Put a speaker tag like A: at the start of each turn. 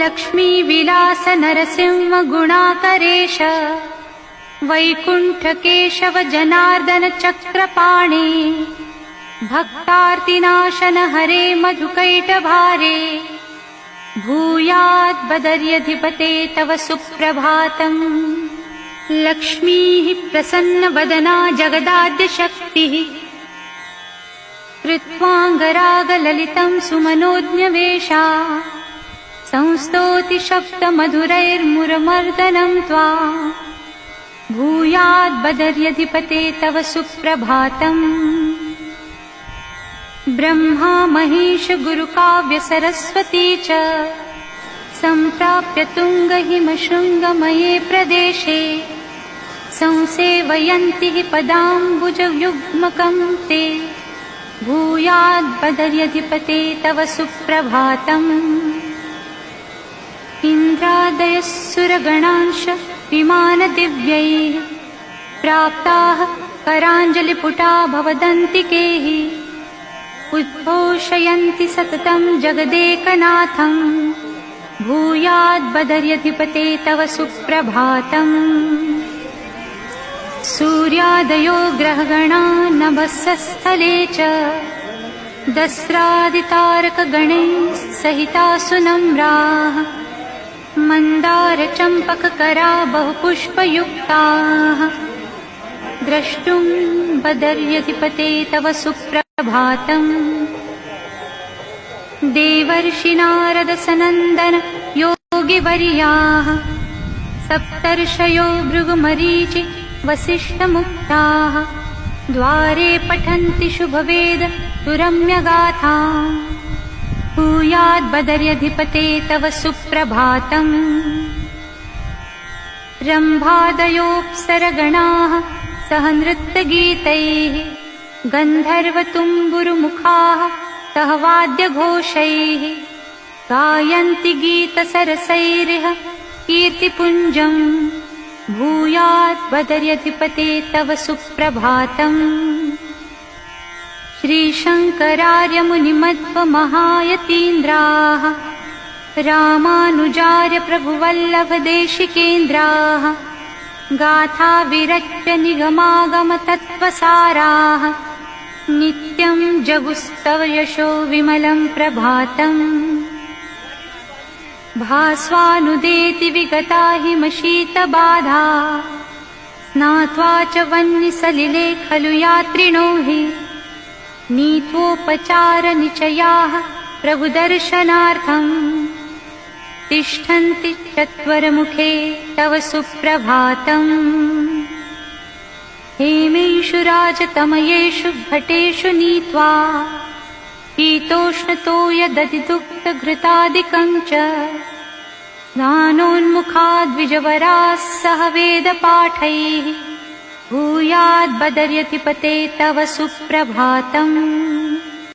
A: लक्ष्मी विलास नरसिंह गुणाकरेश वैकुंठ केशव जनार्दन चक्रपाणे भक्तार्तिनाशन हरे मधुकैटभारे भूयात् बदर्यधिपते तव सुप्रभातम्। लक्ष्मीः प्रसन्नवदना जगदाद्यशक्तिः कृत्वाङ्गरागललितं सुमनोज्ञवेषा संस्तौति शब्दमधुरैर्मुरमर्दनं त्वा भूयात् बदर्यधिपते तव सुप्रभातम्। ब्रह्मा महेश गुरुकाव्य सरस्वती च सम्प्राप्य तुङ्गहिमशृङ्गमये प्रदेशे संसेवयन्ति पदाम्बुजयुग्मकं ते भूयात् बदर्यधिपते तव सुप्रभातम्। इन्द्रादयः सुरगणांश विमानदिव्यैः प्राप्ताः कराञ्जलिपुटा भवदन्तिकैः उद्घोषयन्ति सततं जगदेकनाथं भूयात् बदर्यधिपते तव सुप्रभातम्। सूर्यादयो ग्रहगणा नभस्स्थले च दस्रादितारकगणैः सहिता सुनम्राः मन्दारचम्पककरा बहुपुष्पयुक्ताः द्रष्टुं बदर्यधिपते तव सुप्रभातम्। देवर्षिनारदसनन्दन योगिवर्याः सप्तर्षयो भृगुमरीचि वसिष्ठमुक्ताः द्वारे पठन्ति शुभवेद सुरम्यगाथा भूयात् बदर्यधिपते तव सुप्रभातम्। रम्भादयोऽप्सरगणाः सह नृत्यगीतैः गन्धर्वतुम्बुरुमुखाः सह वाद्यघोषैः गायन्ति गीतसरसैरिह कीर्तिपुञ्जम् भूयात् बदर्यधिपते तव सुप्रभातम्। श्रीशङ्करार्यमुनिमध्वमहायतीन्द्राः रामानुजार्य प्रभुवल्लभदेशिकेन्द्राः गाथा विरच्य निगमागमतत्त्वसाराः नित्यं जगुस्तव यशो विमलं प्रभातम्। भास्वानुदेति विगता हिमशीतबाधा स्नात्वा च वह्निसलिले खलु यात्रिणो हि नीत्वोपचारनिचयाः प्रभुदर्शनार्थम् तिष्ठन्ति चत्वरमुखे तव सुप्रभातम्। हेमेषु राजतमयेषु घटेषु नीत्वा शीतोष्णतोयदधिदुग्धघृतादिकं च स्नानोन्मुखाद्विजवराः सह वेदपाठैः भूयात् बदर्यधिपते तव सुप्रभातम्।